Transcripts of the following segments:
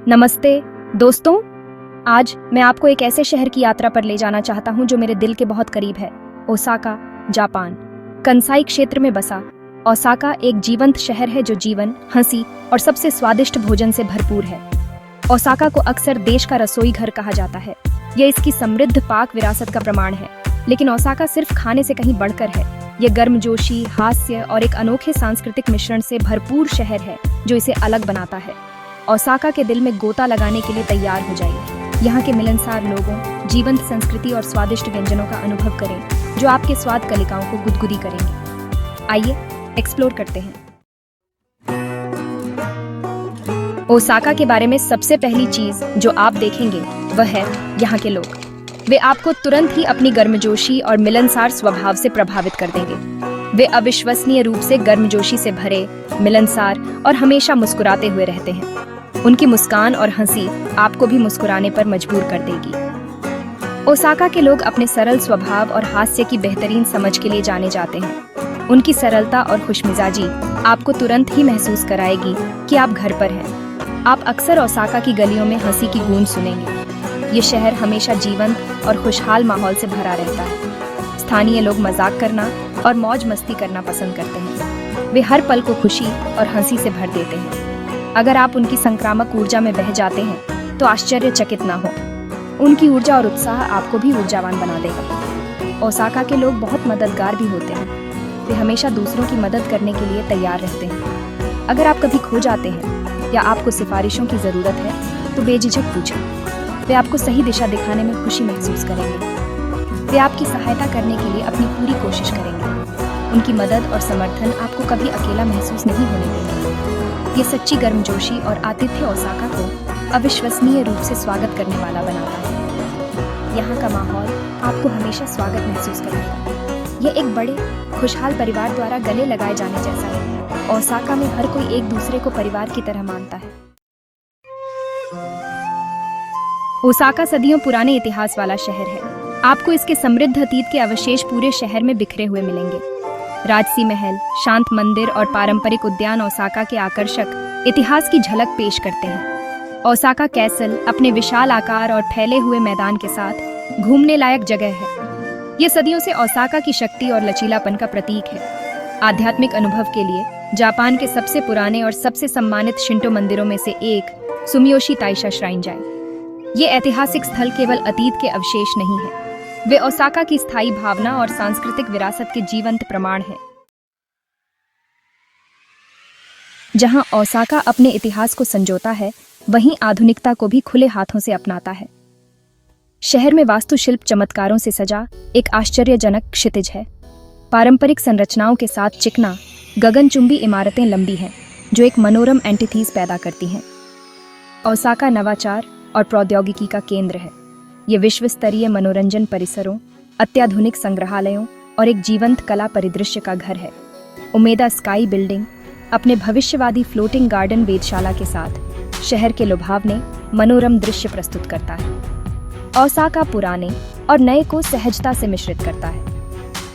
नमस्ते दोस्तों, आज मैं आपको एक ऐसे शहर की यात्रा पर ले जाना चाहता हूं जो मेरे दिल के बहुत करीब है। Osaka, Japan. कंसाई क्षेत्र में बसा ओसाका एक जीवंत शहर है जो जीवन, हंसी और सबसे स्वादिष्ट भोजन से भरपूर है। ओसाका को अक्सर देश का रसोई घर कहा जाता है। यह इसकी समृद्ध पाक विरासत का प्रमाण है। लेकिन ओसाका सिर्फ खाने से कहीं बढ़कर है। यह गर्मजोशी, हास्य और एक अनोखे सांस्कृतिक मिश्रण से भरपूर शहर है जो इसे अलग बनाता है। ओसाका के दिल में गोता लगाने के लिए तैयार हो जाइए। यहाँ के मिलनसार लोगों, जीवंत संस्कृति और स्वादिष्ट व्यंजनों का अनुभव करें जो आपके स्वाद कलिकाओं को गुदगुदी करेंगे। आइए एक्सप्लोर करते हैं। ओसाका के बारे में सबसे पहली चीज जो आप देखेंगे वह है यहाँ के लोग। वे आपको तुरंत ही अपनी गर्मजोशी और मिलनसार स्वभाव से प्रभावित कर देंगे। वे अविश्वसनीय रूप से गर्मजोशी से भरे, मिलनसार और हमेशा मुस्कुराते हुए रहते हैं। उनकी मुस्कान और हंसी आपको भी मुस्कुराने पर मजबूर कर देगी। ओसाका के लोग अपने सरल स्वभाव और हास्य की बेहतरीन समझ के लिए जाने जाते हैं। उनकी सरलता और खुशमिजाजी आपको तुरंत ही महसूस कराएगी कि आप घर पर हैं। आप अक्सर ओसाका की गलियों में हंसी की गूंज सुनेंगे। ये शहर हमेशा जीवंत और खुशहाल माहौल से भरा रहता है। स्थानीय लोग मजाक करना और मौज मस्ती करना पसंद करते हैं। वे हर पल को खुशी और हंसी से भर देते हैं। अगर आप उनकी संक्रामक ऊर्जा में बह जाते हैं तो आश्चर्यचकित ना हो। उनकी ऊर्जा और उत्साह आपको भी ऊर्जावान बना देगा। ओसाका के लोग बहुत मददगार भी होते हैं। वे हमेशा दूसरों की मदद करने के लिए तैयार रहते हैं। अगर आप कभी खो जाते हैं या आपको सिफारिशों की ज़रूरत है तो बेझिझक पूछें। वे आपको सही दिशा दिखाने में खुशी महसूस करेंगे। वे आपकी सहायता करने के लिए अपनी पूरी कोशिश करेंगे। उनकी मदद और समर्थन आपको कभी अकेला महसूस नहीं होने देंगे। ये सच्ची गर्मजोशी और आतिथ्य ओसाका को अविश्वसनीय रूप से स्वागत करने वाला बनाता है। यहाँ का माहौल आपको हमेशा स्वागत महसूस कराएगा। ये एक बड़े खुशहाल परिवार द्वारा गले लगाए जाने जैसा है। ओसाका में हर कोई एक दूसरे को परिवार की तरह मानता है। ओसाका सदियों पुराने इतिहास वाला शहर है। आपको इसके समृद्ध अतीत के अवशेष पूरे शहर में बिखरे हुए मिलेंगे। राजसी महल, शांत मंदिर और पारंपरिक उद्यान ओसाका के आकर्षक इतिहास की झलक पेश करते हैं। ओसाका कैसल अपने विशाल आकार और फैले हुए मैदान के साथ घूमने लायक जगह है। ये सदियों से ओसाका की शक्ति और लचीलापन का प्रतीक है। आध्यात्मिक अनुभव के लिए जापान के सबसे पुराने और सबसे सम्मानित शिंटो मंदिरों में से एक सुमियोशी ताइशा श्राइन जाए। ये ऐतिहासिक स्थल केवल अतीत के अवशेष नहीं है, वे ओसाका की स्थायी भावना और सांस्कृतिक विरासत के जीवंत प्रमाण हैं। जहां ओसाका अपने इतिहास को संजोता है, वहीं आधुनिकता को भी खुले हाथों से अपनाता है। शहर में वास्तुशिल्प चमत्कारों से सजा एक आश्चर्यजनक क्षितिज है। पारंपरिक संरचनाओं के साथ चिकना, गगनचुंबी इमारतें लंबी हैं, जो एक मनोरम एंटीथीज पैदा करती हैं। ओसाका नवाचार और प्रौद्योगिकी का केंद्र है। ये विश्व स्तरीय मनोरंजन परिसरों, अत्याधुनिक संग्रहालयों और एक जीवंत कला परिदृश्य का घर है। उमेदा स्काई बिल्डिंग अपने भविष्यवादी फ्लोटिंग गार्डन वेधशाला के साथ शहर के लुभावने मनोरम दृश्य प्रस्तुत करता है। ओसाका पुराने और नए को सहजता से मिश्रित करता है।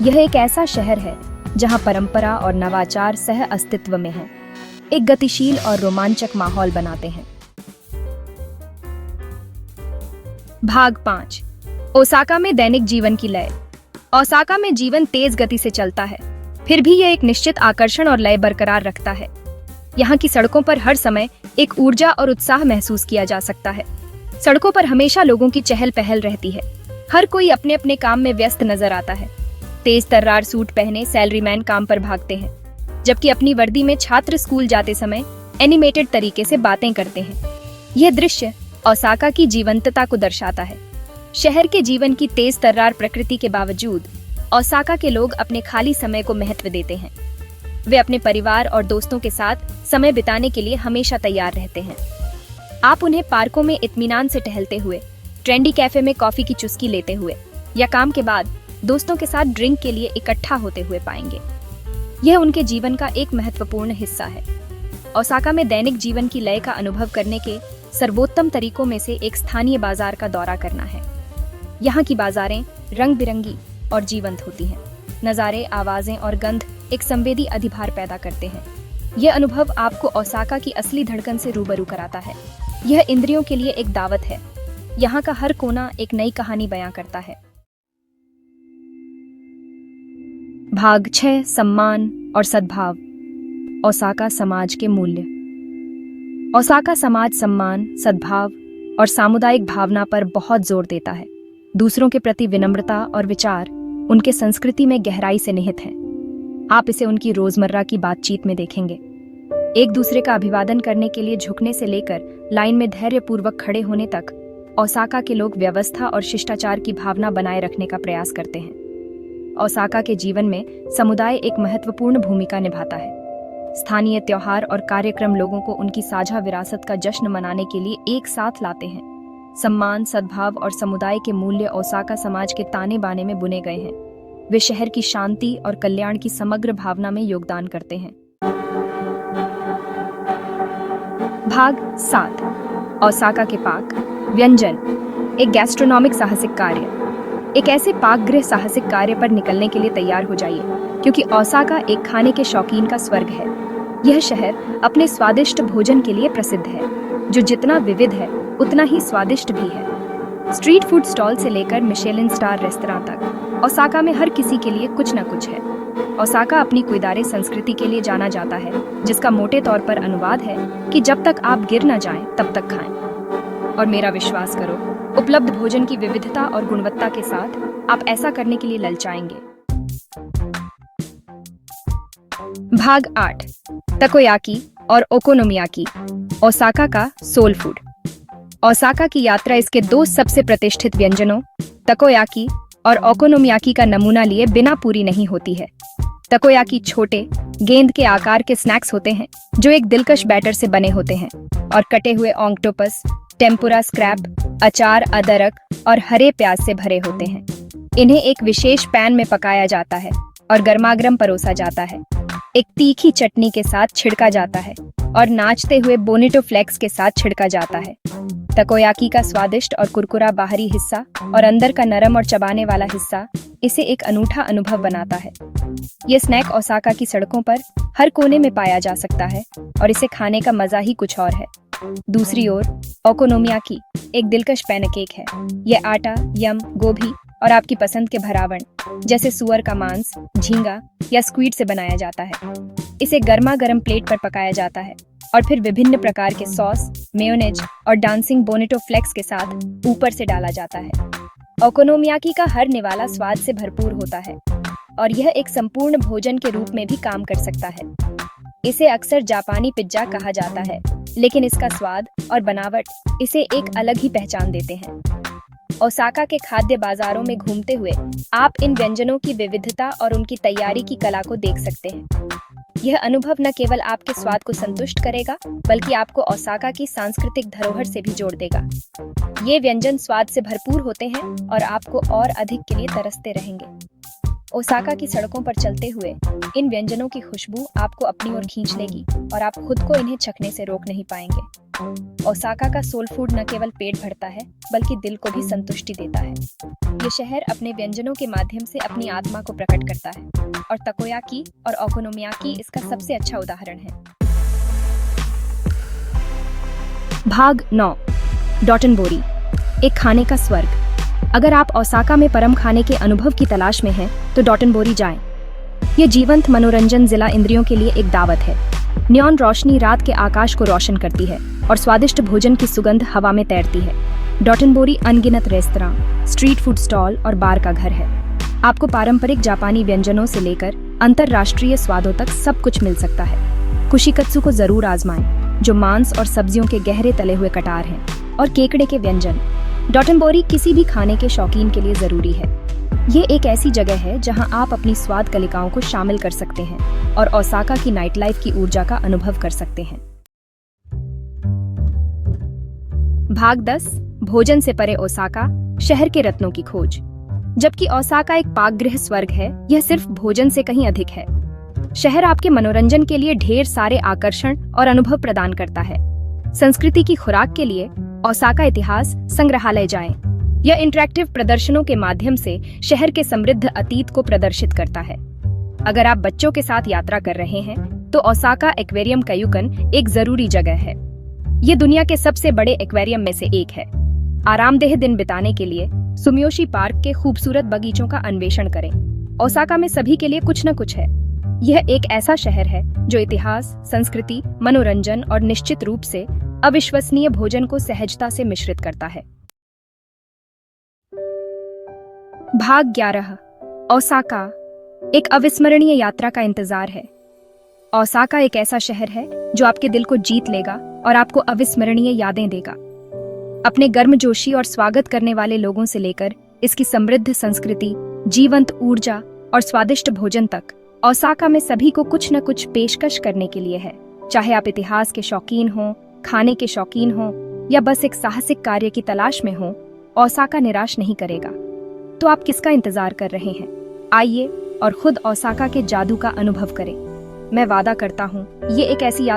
यह एक ऐसा शहर है जहां परंपरा और नवाचार सह अस्तित्व में हैं, एक गतिशील और रोमांचक माहौल बनाते हैं। भाग 5। ओसाका में दैनिक जीवन की लय। ओसाका में जीवन तेज गति से चलता है, फिर भी यह एक निश्चित आकर्षण और लय बरकरार रखता है। यहाँ की सड़कों पर हर समय एक ऊर्जा और उत्साह महसूस किया जा सकता है। सड़कों पर हमेशा लोगों की चहल पहल रहती है। हर कोई अपने अपने काम में व्यस्त नजर आता है। तेज तर्रार सूट पहने सैलरीमैन काम पर भागते हैं, जबकि अपनी वर्दी में छात्र स्कूल जाते समय एनिमेटेड तरीके से बातें करते हैं। यह दृश्य ओसाका की जीवंतता को दर्शाता है। शहर के जीवन की तेज तर्रार प्रकृति के बावजूद ओसाका के लोग अपने खाली समय को महत्व देते हैं। वे अपने परिवार और दोस्तों के साथ समय बिताने के लिए हमेशा तैयार रहते हैं। आप उन्हें पार्कों में इत्मीनान से टहलते हुए, ट्रेंडी कैफे में कॉफी की चुस्की लेते हुए या काम के बाद दोस्तों के साथ ड्रिंक के लिए इकट्ठा होते हुए पाएंगे। यह उनके जीवन का एक महत्वपूर्ण हिस्सा है। ओसाका में दैनिक जीवन की लय का अनुभव करने के सर्वोत्तम तरीकों में से एक स्थानीय बाजार का दौरा करना है। यहाँ की बाजारें रंग बिरंगी और जीवंत होती हैं। नज़ारे, आवाजें और गंध एक संवेदी अधिभार पैदा करते हैं। यह अनुभव आपको ओसाका की असली धड़कन से रूबरू कराता है। यह इंद्रियों के लिए एक दावत है। यहाँ का हर कोना एक नई कहानी बयां करता है। भाग 6 सम्मान और सद्भाव। ओसाका समाज के मूल्य। ओसाका समाज सम्मान, सद्भाव और सामुदायिक भावना पर बहुत जोर देता है। दूसरों के प्रति विनम्रता और विचार उनके संस्कृति में गहराई से निहित हैं। आप इसे उनकी रोजमर्रा की बातचीत में देखेंगे। एक दूसरे का अभिवादन करने के लिए झुकने से लेकर लाइन में धैर्यपूर्वक खड़े होने तक ओसाका के लोग व्यवस्था और शिष्टाचार की भावना बनाए रखने का प्रयास करते हैं। ओसाका के जीवन में समुदाय एक महत्वपूर्ण भूमिका निभाता है। स्थानीय त्योहार और कार्यक्रम लोगों को उनकी साझा विरासत का जश्न मनाने के लिए एक साथ लाते हैं। सम्मान, सद्भाव और समुदाय के मूल्य ओसाका समाज के ताने बाने में बुने गए हैं। वे शहर की शांति और कल्याण की समग्र भावना में योगदान करते हैं। भाग 7 ओसाका के पाक व्यंजन। एक गैस्ट्रोनॉमिक साहसिक कार्य। एक ऐसे पाक गृह साहसिक कार्य पर निकलने के लिए तैयार हो जाइए, क्योंकि ओसाका एक खाने के शौकीन का स्वर्ग है। यह शहर अपने स्वादिष्ट भोजन के लिए प्रसिद्ध है, जो जितना विविध है उतना ही स्वादिष्ट भी है। स्ट्रीट फूड स्टॉल से लेकर मिशेलिन स्टार रेस्तरां तक ओसाका में हर किसी के लिए कुछ न कुछ है। ओसाका अपनी कुइदारे संस्कृति के लिए जाना जाता है, जिसका मोटे तौर पर अनुवाद है कि जब तक आप गिर न जाएं तब तक खाएं। और मेरा विश्वास करो, उपलब्ध भोजन की विविधता और गुणवत्ता के साथ आप ऐसा करने के लिए ललचाएंगे। भाग 8 तकोयाकी और ओकोनोमियाकी। ओसाका का सोल फूड। ओसाका की यात्रा इसके 2 सबसे प्रतिष्ठित व्यंजनों तकोयाकी और ओकोनोमियाकी का नमूना लिए बिना पूरी नहीं होती है। तकोयाकी छोटे गेंद के आकार के स्नैक्स होते हैं, जो एक दिलकश बैटर से बने होते हैं और कटे हुए ऑक्टोपस, टेम्पुरा स्क्रैप, अचार, अदरक और हरे प्याज से भरे होते हैं। इन्हें एक विशेष पैन में पकाया जाता है और गर्मागर्म परोसा जाता है। एक तीखी चटनी के साथ छिड़का जाता है और नाचते हुए बोनिटो फ्लेक्स के साथ छिड़का जाता है। तकोयाकी का स्वादिष्ट और कुरकुरा बाहरी हिस्सा और अंदर का नरम और चबाने वाला हिस्सा इसे एक अनूठा अनुभव बनाता है। ये स्नैक ओसाका की सड़कों पर हर कोने में पाया जा सकता है और इसे खाने का मजा ही कुछ और है। दूसरी ओर ओकोनोमियाकी एक दिलकश पैनकेक है। यह आटा, यम, गोभी और आपकी पसंद के भरावन जैसे सुअर का मांस, झींगा या स्क्वीड से बनाया जाता है। इसे गर्मा गर्म प्लेट पर पकाया जाता है और फिर विभिन्न प्रकार के सॉस, मेयोनेज और डांसिंग बोनेटो फ्लेक्स के साथ ऊपर से डाला जाता है। ओकोनोमियाकी का हर निवाला स्वाद से भरपूर होता है और यह एक संपूर्ण भोजन के रूप में भी काम कर सकता है। इसे अक्सर जापानी पिज्जा कहा जाता है, लेकिन इसका स्वाद और बनावट इसे एक अलग ही पहचान देते हैं। ओसाका के खाद्य बाजारों में घूमते हुए आप इन व्यंजनों की विविधता और उनकी तैयारी की कला को देख सकते हैं। यह अनुभव न केवल आपके स्वाद को संतुष्ट करेगा, बल्कि आपको ओसाका की सांस्कृतिक धरोहर से भी जोड़ देगा। ये व्यंजन स्वाद से भरपूर होते हैं और आपको और अधिक के लिए तरसते रहेंगे। ओसाका की सड़कों पर चलते हुए इन व्यंजनों की खुशबू आपको अपनी ओर खींच लेगी और आप खुद को इन्हें चखने से रोक नहीं पाएंगे। ओसाका का सोल फूड न केवल पेट भरता है, बल्कि दिल को भी संतुष्टि देता है। ये शहर अपने व्यंजनों के माध्यम से अपनी आत्मा को प्रकट करता है और तकोयाकी और ओकोनोमियाकी इसका सबसे अच्छा उदाहरण है। भाग 9 डोटनबोरी, एक खाने का स्वर्ग। अगर आप ओसाका में परम खाने के अनुभव की तलाश में हैं, तो डोटनबोरी जाएं। ये जीवंत मनोरंजन जिला इंद्रियों के लिए एक दावत है। नियॉन रोशनी रात के आकाश को रोशन करती है और स्वादिष्ट भोजन की सुगंध हवा में तैरती है। डोटनबोरी अनगिनत रेस्तरां, स्ट्रीट फूड स्टॉल और बार का घर है। आपको पारंपरिक जापानी व्यंजनों से लेकर अंतर्राष्ट्रीय स्वादों तक सब कुछ मिल सकता है। कुशिकत्सु को जरूर आजमाएं, जो मांस और सब्जियों के गहरे तले हुए कटार हैं, और केकड़े के व्यंजन। डोटनबोरी किसी भी खाने के शौकीन के लिए जरूरी है। ये एक ऐसी जगह है जहां आप अपनी स्वाद कलिकाओं को शामिल कर सकते हैं और ओसाका की नाइट लाइफ की ऊर्जा का अनुभव कर सकते हैं। भाग 10 भोजन से परे ओसाका, शहर के रत्नों की खोज। जबकि ओसाका एक पाकगृह स्वर्ग है, यह सिर्फ भोजन से कहीं अधिक है। शहर आपके मनोरंजन के लिए ढेर सारे आकर्षण और अनुभव प्रदान करता है। संस्कृति की खुराक के लिए ओसाका इतिहास संग्रहालय जाएं। यह इंटरैक्टिव प्रदर्शनों के माध्यम से शहर के समृद्ध अतीत को प्रदर्शित करता है। अगर आप बच्चों के साथ यात्रा कर रहे हैं, तो ओसाका एक्वेरियम कयूकन एक जरूरी जगह है। ये दुनिया के सबसे बड़े एक्वेरियम में से एक है। आरामदेह दिन बिताने के लिए सुमियोशी पार्क के खूबसूरत बगीचों का अन्वेषण करें। ओसाका में सभी के लिए कुछ न कुछ है। यह एक ऐसा शहर है जो इतिहास, संस्कृति, मनोरंजन और निश्चित रूप से अविश्वसनीय भोजन को सहजता से मिश्रित करता है। भाग 11। ओसाका, एक अविस्मरणीय यात्रा का इंतजार है। ओसाका एक ऐसा शहर है जो आपके दिल को जीत लेगा और आपको अविस्मरणीय यादें देगा। अपने गर्मजोशी और स्वागत करने वाले लोगों से लेकर इसकी समृद्ध संस्कृति, जीवंत ऊर्जा और स्वादिष्ट भोजन तक, ओसाका में सभी को कुछ न कुछ पेशकश करने के लिए है। चाहे आप इतिहास के शौकीन हों, खाने के शौकीन हों या बस एक साहसिक कार्य की तलाश में हों, ओसाका निराश नहीं करेगा। तो आप किसका इंतजार कर रहे हैं? आइए और खुद ओसाका के जादू का अनुभव करें। मैं वादा करता हूँ, ये एक ऐसी